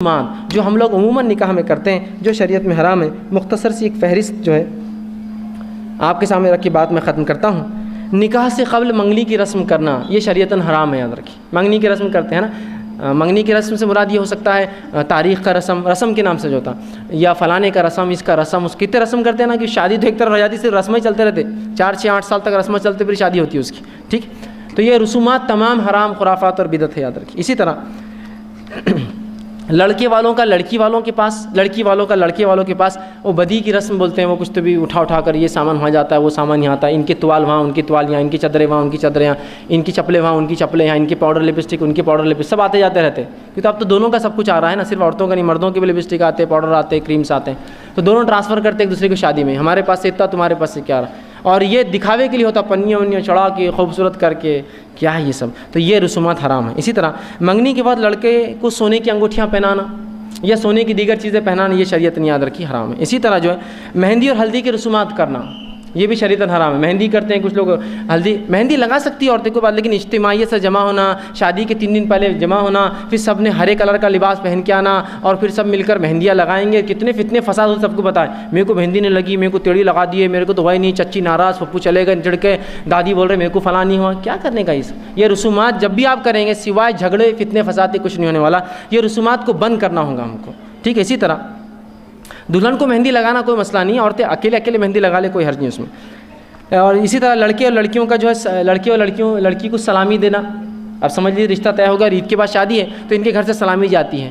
मान जो हम लोग उमूमन निकाह में करते हैं जो शरीयत में हराम है, मुख्तसर सी एक फ़हरिस्त जो है आपके सामने रख के बात मैं ख़त्म करता हूँ। निकाह से क़ब्ल मंगनी की रस्म करना ये शरीयतन हराम है, याद रखिए। मंगनी की रस्म करते हैं ना, मंगनी की रस्म से मुराद ये हो सकता है तारीख़ का रस्म के नाम से जो होता, या फ़लाने का रस्म, इसका रस्म, उस कितने रस्म करते हैं ना कि शादी तो एक तरफ हो जाती, सिर्फ रस्में चलते रहते, 4-6-8 साल तक रस्में चलते फिर शादी होती है उसकी, ठीक। तो ये रसूमात तमाम हराम, खुराफात और बिदत है, याद रखिए। इसी तरह लड़के वालों का लड़की वालों के पास, लड़की वालों का लड़के वालों के पास वो बदी की रस्म बोलते हैं, वो कुछ तो भी उठा कर ये सामान वहाँ जाता है, वो सामान यहाँ आता है, इनके तुवाल वहाँ, उनके तुवाल यहाँ, इनकी चादरें वहाँ, उनकी चादरें यहाँ, इनकी चप्पलें वहाँ, उनकी चप्पलें यहाँ, इनके पाउडर लिपस्टिक, उनके पाउडर लिपस्टिक, सब आते जाते रहते हैं। क्योंकि अब तो दोनों का सब कुछ आ रहा है ना, सिर्फ औरतों का नहीं, मर्दों के भी लिपस्टिक आते हैं, पाउडर आते हैं, क्रीम्स आते हैं, तो दोनों ट्रांसफ़र करते एक दूसरे की शादी में, हमारे पास से इतना, तुम्हारे पास से क्या रहा। और ये दिखावे के लिए होता, पन्नियाँ वन्नियाँ चढ़ा के खूबसूरत करके, क्या है ये सब, तो ये रसूमात हराम है। इसी तरह मंगनी के बाद लड़के को सोने की अंगूठियाँ पहनाना या सोने की दीगर चीज़ें पहनाना ये शरीयत ने याद रखी हराम है। इसी तरह जो है मेहंदी और हल्दी की रसूमात करना ये भी शरीयतन हराम है। मेहंदी करते हैं कुछ लोग, मेहंदी लगा सकती है औरतें को बाद, लेकिन इज्तिमाइयत से जमा होना, शादी के 3 दिन पहले जमा होना, फिर सब ने हरे कलर का लिबास पहन के आना और फिर सब मिलकर मेहंदियाँ लगाएंगे, कितने फितने फसाद हो सबको पता है। मेरे को मेहंदी नहीं लगी, मेरे को टेढ़ी लगा दिए, मेरे को तो वही नहीं, चच्ची नाराज़, पप्पू चले गए चिढ़ के, दादी बोल रहे मेरे को फला नहीं हुआ। क्या करने का ये रसूमात जब भी आप करेंगे सिवाय झगड़े फितने फसाद के कुछ नहीं होने वाला। ये रसूमात को बंद करना होगा हमको, ठीक है। इसी तरह दुल्हन को मेहंदी लगाना कोई मसला नहीं है, औरतें अकेले अकेले मेहंदी लगा ले, कोई हर्ज नहीं उसमें। और इसी तरह लड़के और लड़कियों का जो है, लड़के और लड़की को सलामी देना, अब समझ लीजिए रिश्ता तय होगा, ईद के बाद शादी है तो इनके घर से सलामी जाती है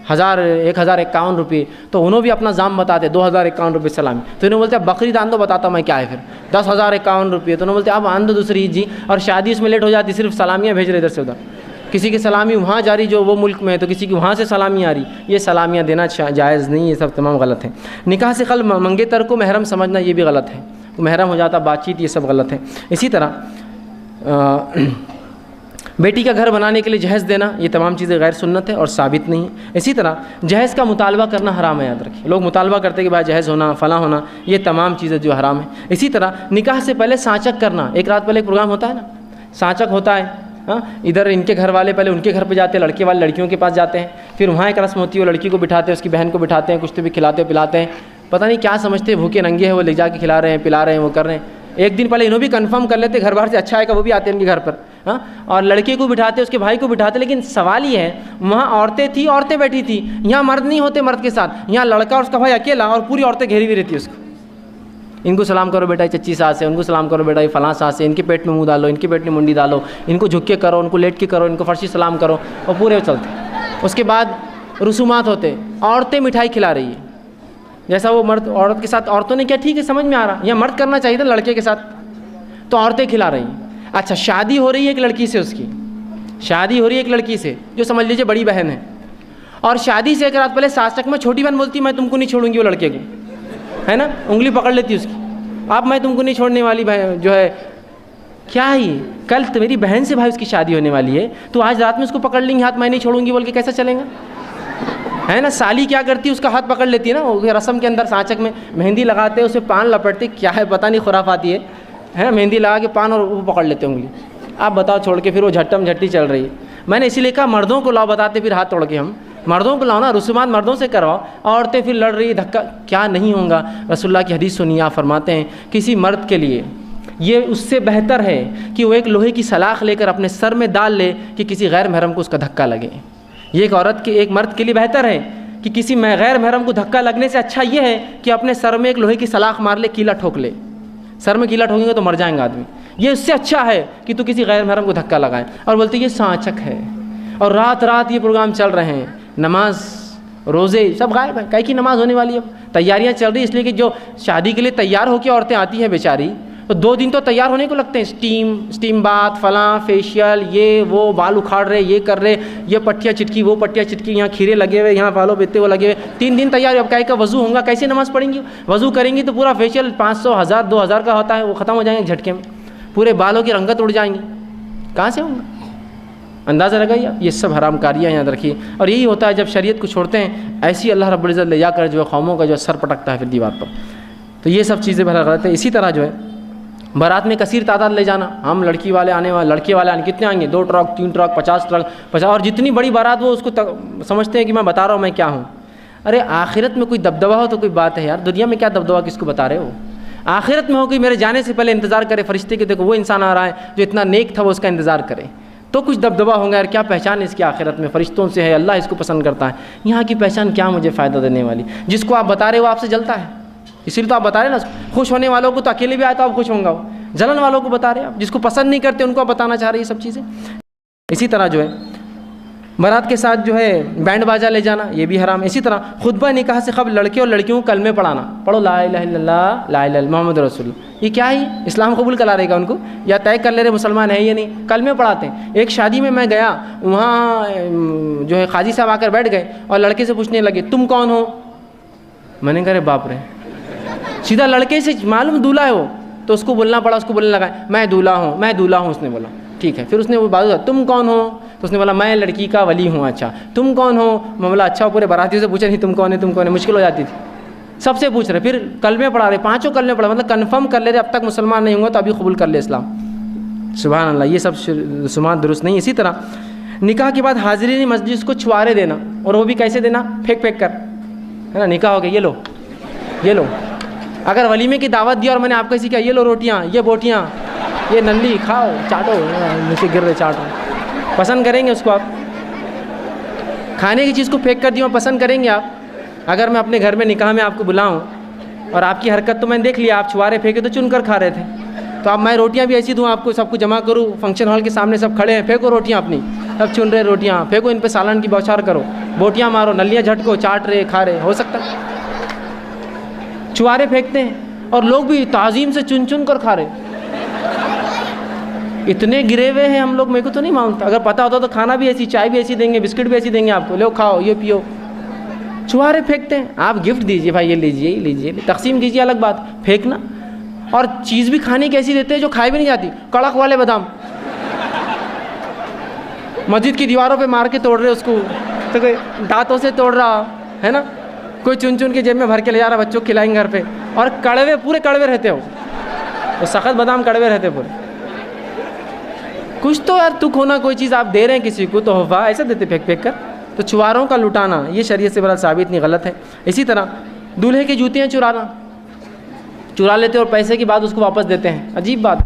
1051 रुपये, तो उन्होंने भी अपना जाम बताते 2051 रुपये सलामी। तो इन्होंने बोलते बकरी दान दो, बताता मैं क्या है फिर 10,051 रुपये। तो उन्होंने बोलते अब आन दो दूसरी ईद जी, और शादी उसमें लेट हो जाती, सिर्फ सलामियाँ भेज रहे इधर से उधर, किसी की सलामी वहाँ जा रही जो वो मुल्क में है, तो किसी की वहाँ से सलामी आ रही। ये सलामियाँ देना जायज़ नहीं, ये सब तमाम गलत है। निकाह से कल मंगेतर को महरम समझना ये भी गलत है, महरम हो जाता बातचीत, ये सब गलत है। इसी तरह बेटी का घर बनाने के लिए जहेज़ देना, ये तमाम चीज़ें गैर सुन्नत है और साबित नहीं है। इसी तरह जहेज़ का मुतालबा करना हराम है, याद रखिए। लोग मुतालबा करते कि भाई जहेज़ होना, फ़ला होना, ये तमाम चीज़ें जो हराम है। इसी तरह निकाह से पहले सांचक करना, एक रात पहले एक प्रोग्राम होता है ना, सांचक होता है, हाँ, इधर इनके घर वाले पहले उनके घर पे जाते हैं, लड़के वाले लड़कियों के पास जाते हैं, फिर वहाँ एक रस्म होती है, वो लड़की को बिठाते हैं, उसकी बहन को बिठाते हैं, कुछ तो भी खिलाते पिलाते हैं, पता नहीं क्या समझते हैं, भूखे नंगे हैं वो ले जाके खिला रहे हैं, पिला रहे हैं, वो कर रहे हैं। एक दिन पहले इन्हों भी कंफर्म कर लेते घर बाहर से अच्छा आएगा, वो भी आते हैं उनके घर पर, हाँ, और लड़के को बिठाते उसके भाई को बिठाते। लेकिन सवाल ये है वहाँ औरतें थी, औरतें बैठी थी, यहाँ मर्द नहीं होते मर्द के साथ, यहाँ लड़का और उसका भाई अकेला और पूरी औरतें घेरी हुई रहती उसको। इनको सलाम करो बेटा चच्ची सास है, उनको सलाम करो बेटा ये फलां सास है, इनके पेट में मुंह डालो, इनके पेट में मुंडी डालो, इनको झुक के करो, उनको लेट के करो, इनको फर्शी सलाम करो, और पूरे चलते। उसके बाद रसूमात होते, औरतें मिठाई खिला रही है, जैसा वो मर्द औरत के साथ, औरतों ने क्या, ठीक है समझ में आ रहा, यह मर्द करना चाहिए था लड़के के साथ, तो औरतें खिला रही हैं। अच्छा, शादी हो रही है एक लड़की से, उसकी शादी हो रही है एक लड़की से जो समझ लीजिए बड़ी बहन है, और शादी से एक रात पहले सासक में छोटी बहन बोलती मैं तुमको नहीं छोड़ूंगी, वो लड़के को है ना, उंगली पकड़ लेती उसकी, अब मैं तुमको नहीं छोड़ने वाली बहन जो है, क्या ही कल तो मेरी बहन से भाई उसकी शादी होने वाली है, तो आज रात में उसको पकड़ लेंगे हाथ, मैं नहीं छोड़ूंगी बोल के, कैसा चलेगा, है ना। साली क्या करती है, उसका हाथ पकड़ लेती है ना, वो रस्म के अंदर सांचक में मेहंदी लगाते हैं, उसे पान लपेटते, क्या है पता नहीं खुराफाती है, मेहंदी लगा के पान और वो पकड़ लेते उंगली। आप बताओ छोड़ के, फिर वो झट्टम झट्टी चल रही है। मैंने इसीलिए कहा मर्दों को लाओ, बताते फिर हाथ तोड़ के, हम मर्दों को लाओ ना, रसूमात मर्दों से करवाओ, औरतें फिर लड़ रही, धक्का क्या नहीं होगा। रसूलुल्लाह की हदीस सुनिए, आप फरमाते हैं किसी मर्द के लिए ये उससे बेहतर है कि वो एक लोहे की सलाख लेकर अपने सर में डाल ले कि किसी गैर महरम को उसका धक्का लगे। ये एक मर्द के लिए बेहतर है कि किसी गैर महरम को धक्का लगने से अच्छा ये है कि अपने सर में एक लोहे की सलाख मार ले, कीला ठोक ले। सर में कीला ठोकेंगे तो मर जाएंगे आदमी, ये उससे अच्छा है कि तू किसी गैर महरम को धक्का लगाए। और बोलते ये सांचक है, और रात रात ये प्रोग्राम चल रहे हैं, नमाज रोज़े सब गायब है, कई की नमाज होने वाली है, तैयारियां चल रही, इसलिए कि जो शादी के लिए तैयार होकर औरतें आती हैं बेचारी, तो 2 दिन तो तैयार होने को लगते हैं, स्टीम बाथ, फलां फेशियल, ये वो, बाल उखाड़ रहे, ये कर रहे, ये पट्टियाँ चिटकी, वो पट्टियाँ चिटकी, यहाँ खीरे लगे हुए, यहाँ बालों बेते वो लगे हुए, 3 दिन तैयार। अब का वज़ू होगा, कैसे नमाज़ पढ़ेंगी, वज़ू करेंगी तो पूरा फेशियल 500, 1000, 2000 का होता है, वो ख़त्म हो जाएंगे झटके में, पूरे बालों की रंगत उड़ जाएंगी, कहाँ से होंगे, अंदाज़ा लगाइए। ये सब हराम कारियाँ याद रखिए। और यही होता है जब शरीयत को छोड़ते हैं, ऐसी अल्लाह रब्बुल इज़्ज़त ले जाकर जो है कौमों का जो सर पटकता है फिर दीवार पर। तो ये सब चीज़ें भला गलत है। इसी तरह जो है बारात में कसीर तादाद ले जाना, हम लड़की वाले आने वाले, लड़के वाले आने, कितने आएंगे, 2 ट्रक 3 ट्रक 50 ट्रक 50, और जितनी बड़ी बारात वो उसको समझते हैं कि मैं बता रहा हूँ मैं क्या हूँ। अरे आखिरत में कोई दबदबा हो तो कोई बात है यार, दुनिया में क्या दबदबा किसको बता रहे हो। आखिरत में हो कि मेरे जाने से पहले इंतज़ार करे फरिश्ते के, देखो वो इंसान आ रहा है जो इतना नेक था वो उसका इंतज़ार करे, तो कुछ दबदबा होगा यार, क्या पहचान इसकी आखिरत में, फरिश्तों से है, अल्लाह इसको पसंद करता है। यहाँ की पहचान क्या मुझे फ़ायदा देने वाली, जिसको आप बता रहे हो आपसे जलता है, इसीलिए तो आप बता रहे ना। खुश होने वालों को तो अकेले भी आए तो आप खुश होंगे, जलन वालों को बता रहे हैं आप, जिसको पसंद नहीं करते उनको आप बताना चाह रहे हैं ये सब चीज़ें। इसी तरह जो है बारात के साथ जो है बैंड बाजा ले जाना, ये भी हराम। इसी तरह खुतबा निकाह से क़ब्ल लड़के और लड़कियों को कलमे पढ़ाना, पढ़ो ला इलाहा इल्लल्लाह ला इलाहा मोहम्मद रसूलुल्लाह, ये क्या है, इस्लाम कबूल करा रहेगा उनको या तय कर ले रहे मुसलमान है या नहीं, कलमे पढ़ाते हैं। एक शादी में मैं गया, वहाँ जो है काजी साहब आकर बैठ गए और लड़के से पूछने लगे तुम कौन हो, मैंने कहा बाप रे, सीधा लड़के से मालूम दूल्हा है वो, तो उसको बोलना पड़ा, उसको बोलने लगा मैं दूल्हा हूँ, मैं दूल्हा हूँ, उसने बोला ठीक है। फिर उसने वो बात, तुम कौन हो, तो उसने बोला मैं लड़की का वली हूँ। अच्छा तुम कौन हो, मैं बोला अच्छा, पूरे बारातियों से पूछा नहीं तुम कौन है तुम कौन है, मुश्किल हो जाती थी, सबसे पूछ रहे। फिर कलमे पढ़ा रहे, 5 कलमे पढ़ा, मतलब कन्फर्म कर ले रहे अब तक मुसलमान नहीं होंगे तो अभी कबूल कर ले इस्लाम। सुभान अल्लाह, ये सब सुमान दुरुस्त नहीं। इसी तरह निकाह के बाद हाजिरीन मस्जिद को छुआरे देना, और वो भी कैसे देना, फेंक फेंक कर, है ना, निकाह हो गया, ये लो। अगर वलीमे की दावत दी और मैंने आपको ऐसी कहा ये लो रोटियाँ, ये बोटियाँ, ये नल्ली खाओ चाटो, नीचे गिर रहे चाटो, पसंद करेंगे उसको आप? खाने की चीज़ को फेंक कर दी और पसंद करेंगे आप? अगर मैं अपने घर में निकाह में आपको बुलाऊं और आपकी हरकत तो मैंने देख लिया, आप छुआरे फेंके तो चुन कर खा रहे थे, तो अब मैं रोटियां भी ऐसी दूं आपको, सबको जमा करूं, फंक्शन हॉल के सामने सब खड़े हैं, फेंको रोटियां अपनी, सब चुन रहे रोटियां, फेंको इन पे सालन की बौछार करो, बोटियां मारो, नलियाँ झटको, चाट रहे खा रहे, हो सकता है? छुआरे फेंकते हैं और लोग भी ताज़ीम से चुन चुन कर खा रहे, इतने गिरे हुए हैं हम लोग, मेरे को तो नहीं मानता। अगर पता होता तो खाना भी ऐसी, चाय भी ऐसी देंगे, बिस्किट भी ऐसी देंगे आपको, लो खाओ ये पियो। छुआरे फेंकते हैं, आप गिफ्ट दीजिए भाई, ये लीजिए, तकसीम कीजिए अलग बात, फेंकना। और चीज़ भी खाने की ऐसी देते हैं जो खाई भी नहीं जाती, कड़क वाले बादाम मस्जिद की दीवारों पे मार के तोड़ रहे उसको, तो कोई दांतों से तोड़ रहा है ना, कोई चुन चुन के जेब में भर के ले जा रहा, बच्चों को खिलाएंगे घर पे, और कड़वे पूरे कड़वे रहते हो, वो सख्त बादाम कड़वे रहते पूरे। कुछ तो यार तुक होना, कोई चीज़ आप दे रहे हैं किसी को तोहफा, ऐसा देते फेंक फेंक कर। तो छुआरों का लुटाना ये शरीयत से बड़ा साबित नहीं, गलत है। इसी तरह दूल्हे की जूतियाँ चुरा लेते और पैसे के बाद उसको वापस देते हैं, अजीब बात।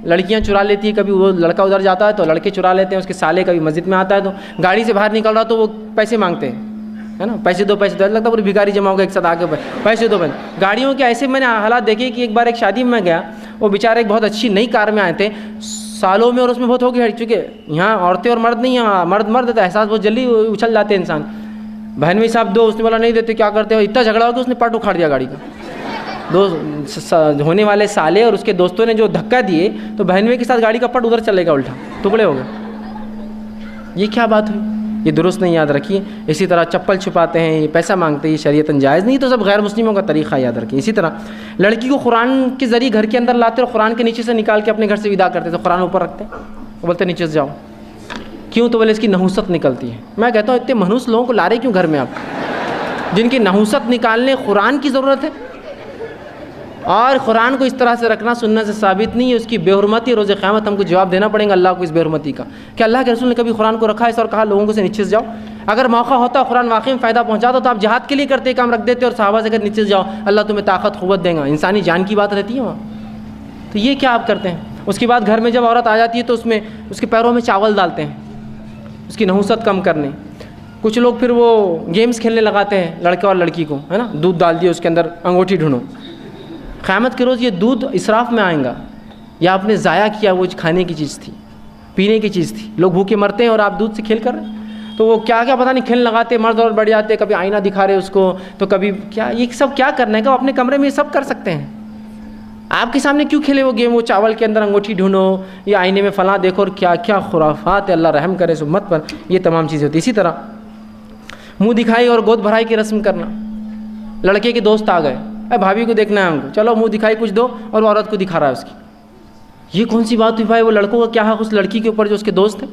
लड़कियां चुरा लेती है, कभी वो लड़का उधर जाता है तो लड़के चुरा लेते हैं, उसके साले कभी मस्जिद में आता है तो गाड़ी से बाहर निकल रहा तो वो पैसे मांगते हैं, है ना, पैसे दो, लगता है पूरी भिखारी जमा हो गया एक साथ आगे, पैसे दो। गाड़ियों के ऐसे मैंने हालात देखे कि एक बार एक शादी में मैं गया, वो बेचारे एक बहुत अच्छी नई कार में आए थे सालों में, और उसमें बहुत हो गई, चूँकि यहाँ औरतें और मर्द नहीं, यहाँ मर्द देता है, एहसास बहुत जल्दी उछल जाते हैं इंसान। बहन में साहब दो, उसने बोला नहीं देते, क्या करते हो, इतना झगड़ा हो कि उसने पट उखाड़ दिया गाड़ी का। दो होने वाले साले और उसके दोस्तों ने जो धक्का दिए तो बहनवे के साथ गाड़ी का पट उधर चलेगा, उल्टा टुकड़े हो गए। ये क्या बात हुई, ये दुरुस्त नहीं, याद रखिए। इसी तरह चप्पल छुपाते हैं, ये पैसा मांगते हैं, ये शरीयतन जायज़ नहीं, तो सब गैर मुस्लिमों का तरीक़ा, याद रखिए। इसी तरह लड़की को कुरान के ज़रिए घर के अंदर लाते और कुरान के नीचे से निकाल के अपने घर से विदा करते, तो कुरान ऊपर रखते, वो बोलते नीचे से जाओ, क्यों, तो बोले इसकी नहुसत निकलती है। मैं कहता हूँ इतने मनहूस लोगों को ला रहे क्यों घर में आप, जिनकी नहुसत निकालने कुरान की ज़रूरत है। और कुरान को इस तरह से रखना सुन्नत से साबित नहीं है, उसकी बेहुरमती रोज़ क़यामत हमको जवाब देना पड़ेगा अल्लाह को इस बेहुरमती का, कि अल्लाह के रसूल ने कभी कुरान को रखा है और कहा लोगों को से नीचे से जाओ। अगर मौका होता कुरान वाकई में फ़ायदा पहुँचाता तो आप जहाद के लिए करते काम रख देते और सहाबा से अगर नीचे से जाओ अल्लाह तुम्हें ताकत क़ुव्वत देगा, इंसानी जान की बात रहती है वहाँ। तो ये क्या आप करते हैं। उसके बाद घर में जब औरत आ जाती है तो उसमें उसके पैरों में चावल डालते हैं, उसकी नहुसत कम करने। कुछ लोग फिर वो गेम्स खेलने लगाते हैं लड़के और लड़की को, है ना, दूध डाल दिए उसके अंदर, अंगूठी ढूंढो। क़यामत के रोज़ ये दूध इसराफ़ में आएगा, या आपने ज़ाया किया, वो खाने की चीज़ थी, पीने की चीज़ थी, लोग भूखे मरते हैं और आप दूध से खेल कर, तो वो क्या क्या पता नहीं खेल लगाते, मर्द और बढ़ जाते, कभी आईना दिखा रहे उसको, तो कभी क्या, ये सब क्या करना है का अपने कमरे में ये सब कर सकते हैं। आपके सामने क्यों खेले वो गेम, वो चावल के अंदर अंगूठी ढूंढो, या आईने में फलां देखो, और क्या क्या खुराफात है, अल्लाह रहम करे इस उम्मत पर, ये तमाम चीज़ें होती। इसी तरह मुँह दिखाई और गोद भराई की रस्म करना। लड़के के दोस्त आ गए, अरे भाभी को देखना है हमको, चलो मुंह दिखाई कुछ दो, और वो औरत को दिखा रहा है उसकी। ये कौन सी बात हुई भाई, वो लड़कों का क्या हक उस लड़की के ऊपर जो उसके दोस्त है।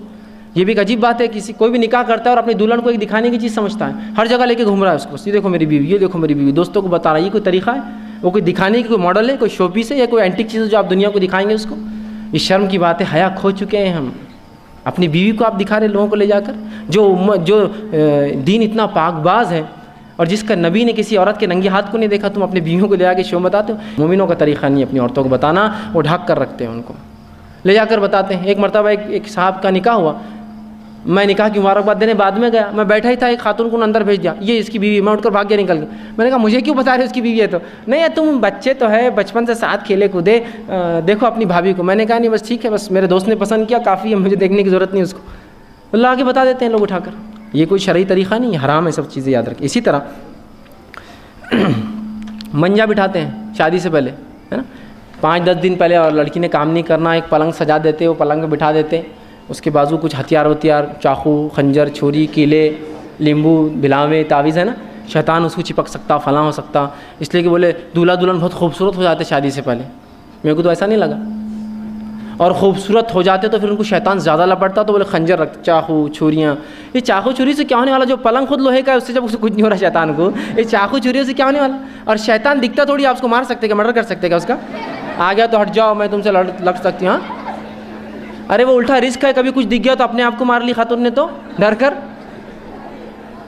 ये भी एक अजीब बात है, किसी कोई भी निकाह करता है और अपनी दुल्हन को एक दिखाने की चीज़ समझता है, हर जगह लेके घूम रहा है उसको, ये देखो मेरी बीवी, ये देखो मेरी बीवी, दोस्तों को बता रहा है, ये कोई तरीका है। वो कोई दिखाने की कोई मॉडल है, कोई शोपीस है, या कोई एंटिक चीज़ जो आप दुनिया को दिखाएंगे उसको? ये शर्म की बात है। हया खो चुके हैं हम। अपनी बीवी को आप दिखा रहे लोगों को ले जाकर, जो दीन इतना पाकबाज है और जिसका नबी ने किसी औरत के नंगे हाथ को नहीं देखा, तुम अपनी बीवियों को ले जाकर शो बताते हो। मोमिनों का तरीक़ा नहीं अपनी औरतों को बताना, वो ढक कर रखते हैं, उनको ले जाकर बताते हैं। एक मरतबा एक साहब का निकाह हुआ, मैं निकाह की मुबारकबाद देने बाद में गया, मैं बैठा ही था, एक खातून को अंदर भेज दिया, ये इसकी बीवी। मैं उठकर भाग गया, निकल गया। मैंने कहा मुझे क्यों बता रहे हो उसकी बीवी है? तो नहीं है, तुम बच्चे तो है, बचपन से साथ खेले कूदे, देखो अपनी भाभी को। मैंने कहा नहीं बस ठीक है, बस मेरे दोस्त ने पसंद किया, काफ़ी है, मुझे देखने की ज़रूरत नहीं उसको। अल्लाह आगे बता देते हैं लोग उठाकर। ये कोई शरई तरीक़ा नहीं, हराम है, सब चीज़ें याद रखें। इसी तरह मंजा बिठाते हैं शादी से पहले, है ना, 5-10 दिन पहले, और लड़की ने काम नहीं करना, एक पलंग सजा देते, वो पलंग पे बिठा देते, उसके बाजू कुछ हथियार वथियार, चाकू, खंजर, छुरी, कीले, नींबू, भिलावे, तावीज़, है ना, शैतान उसको चिपक सकता, फलां हो सकता। इसलिए कि बोले दूल्हा दुल्हन बहुत खूबसूरत हो जाते शादी से पहले। मेरे को तो ऐसा नहीं लगा। और ख़ूबसूरत हो जाते तो फिर उनको शैतान ज़्यादा लपटता, तो बोले खंजर रख, चाकू, छुरियाँ। ये चाकू छुरी से क्या होने वाला? जो पलंग खुद लोहे का है उससे जब उससे कुछ नहीं हो रहा शैतान को, ये चाकू छुरियों से क्या होने वाला? और शैतान दिखता थोड़ी, आप उसको मार सकते क्या, मर्डर कर सकते क्या उसका? आ गया तो हट जाओ, मैं तुमसे लड़ सकती हूँ। हाँ, अरे वो उल्टा रिस्क है, कभी कुछ दिख गया तो अपने आप को मार ली खातून ने, तो डर कर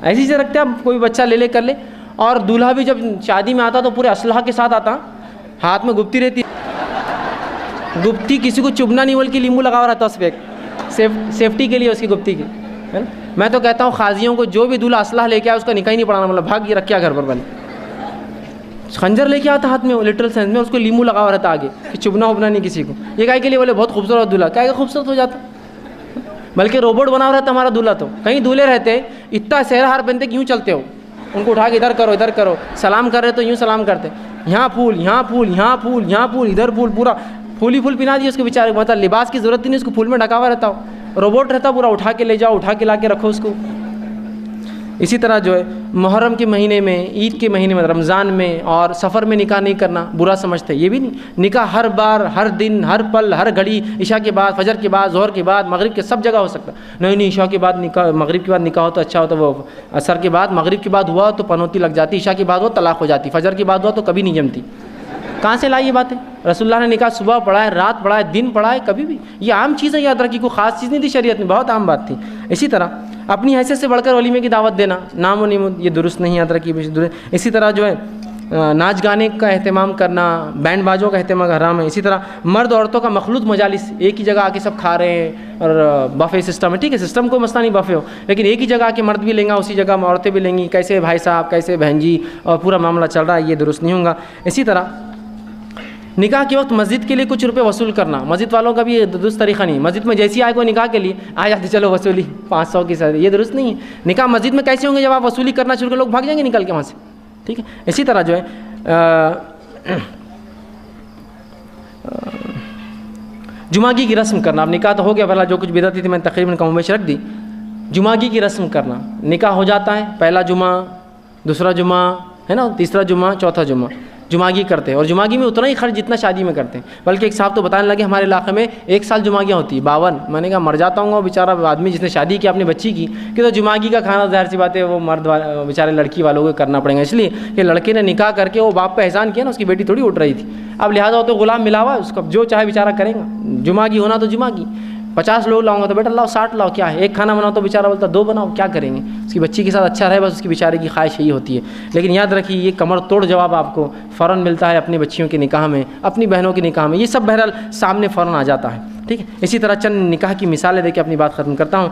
ऐसी से रखते आप, कोई बच्चा ले कर ले। और दूल्हा भी जब शादी में आता तो पूरे असलहा के साथ आता, हाथ में गुप्ती रहती, गुप्ती किसी को चुभना नहीं, बोल के लींबू लगा रहता उस पर, सेफ्टी के लिए उसकी गुप्ती की, है ना। मैं तो कहता हूँ खाजियों को, जो भी दूल्हा असलहा लेके आया उसका निकाह ही नहीं पढ़ाना, मतलब भाग ये रखिया घर पर बने। खंजर लेके आता हाथ में, लिटरल सेंस में, उसको लींबू लगा रहता आगे कि चुभना उबना नहीं किसी को। ये काय के लिए बोले बहुत खूबसूरत दूल्हा, क्या खूबसूरत हो जाता, बल्कि रोबोट बना रहता हमारा दूल्हा। तो कहीं दूल्हे रहते इतना सेहरा हार पहनते, क्यों चलते हो? उनको उठा के इधर करो, सलाम कर रहे तो यूँ सलाम करते, यहाँ फूल, यहाँ फूल, यहाँ फूल, यहाँ फूल, इधर फूल, पूरा फूल ही फूल पिना दिए उसके बेचारे को। मतलब लिबास की ज़रूरत ही नहीं, उसको फूल में ढका हुआ रहता हो। रोबोट रहता पूरा, उठा के ले जाओ, उठा के ला के रखो उसको। इसी तरह जो है मुहर्रम के महीने में, ईद के महीने में, रमज़ान में और सफ़र में निकाह नहीं करना बुरा समझते, ये भी नहीं। निकाह हर बार, हर दिन, हर पल, हर घड़ी, इशा के बाद, फजर के बाद, ज़ोहर के बाद, मगरिब के, सब जगह हो सकता। नहीं, इशा के बाद निकाह, मगरिब के बाद निकाह हो तो अच्छा हो, तो वो असर के बाद, मगरिब के बाद हुआ तो पनौती लग जाती, इशा के बाद हो तलाक हो जाती, फजर के बाद हुआ तो कभी नहीं जमती। कहाँ से लाई ये बातें? रसूलुल्लाह ने निकाह सुबह पढ़ा है, रात पढ़ा है, दिन पढ़ा है, कभी भी। ये आम चीज़ें याद रखी, कोई ख़ास चीज़ नहीं थी शरीयत में, बहुत आम बात थी। इसी तरह अपनी हैसियत से बढ़कर वलीमे की दावत देना, नाम और निमत, ये दुरुस्त नहीं, याद रखी। इसी तरह जो है नाच गाने का अहतमाम करना, बैंड बाजों का अहतमाम हराम है। इसी तरह मर्द औरतों का मखलूत मजालिस, एक ही जगह आके सब खा रहे हैं, और बफ़े सिस्टम है, ठीक है, सिस्टम को मसला नहीं, बफ़े हो, लेकिन एक ही जगह आके मर्द भी लेंगे, उसी जगह औरतें भी लेंगी, कैसे भाई साहब, कैसे बहन जी, और पूरा मामला चल रहा है, ये दुरुस्त नहीं होगा। इसी तरह निकाह के वक्त मस्जिद के लिए कुछ रुपए वसूल करना, मस्जिद वालों का भी ये दुरुस्त तरीक़ा नहीं। मस्जिद में जैसी आए कोई निकाह के लिए आ जाते, चलो वसूली 500 की साथ, ये दुरुस्त नहीं है। निकाह मस्जिद में कैसे होंगे? जब आप वसूली करना शुरू कर, लोग भाग जाएंगे निकल के वहाँ से, ठीक है। इसी तरह जो है जुमागी की रस्म करना। अब निकाह तो हो गया, भला जो कुछ बिदअती थी मैंने तकरीबन कमोबेश रख दी। जुमागी की रस्म करना, निकाह हो जाता है, पहला जुमा, दूसरा जुमा, है ना, तीसरा जुमा, चौथा जुमा, जुमागी करते हैं। और जुमागी में उतना ही खर्च जितना शादी में करते हैं। बल्कि एक साहब तो बताने लगे हमारे इलाके में 1 साल जुमागियाँ होती है, 52। मैंने कहा मर जाता हूँ बेचारा आदमी जिसने शादी की अपनी बच्ची की, कि तो जुमागी का खाना ज़ाहिर सी बात है वो मर्द बेचारे लड़की वालों को करना पड़ेगा, इसलिए कि लड़के ने निकाह करके वो बाप पे एहसान किया ना, उसकी बेटी थोड़ी उठ रही थी। अब लिहाजा तो गुलाम मिला हुआ है, उसका जो चाहे बेचारा करेगा। जुमागी होना तो जुमागी, 50 लोग लाऊंगा तो बेटा लाओ 60 लाओ, क्या है, एक खाना बनाओ तो बेचारा बोलता 2 बनाओ, क्या करेंगे। उसकी बच्ची के साथ अच्छा रहे, बस उसकी बेचारे की ख्वाहिश यही होती है। लेकिन याद रखिए ये कमर तोड़ जवाब आपको फ़ौरन मिलता है अपनी बच्चियों के निकाह में, अपनी बहनों के निकाह में, ये सब बहरहाल सामने फ़ौरन आ जाता है, ठीक है। इसी तरह चंद निकाह की मिसालें देके अपनी बात ख़त्म करता हूँ।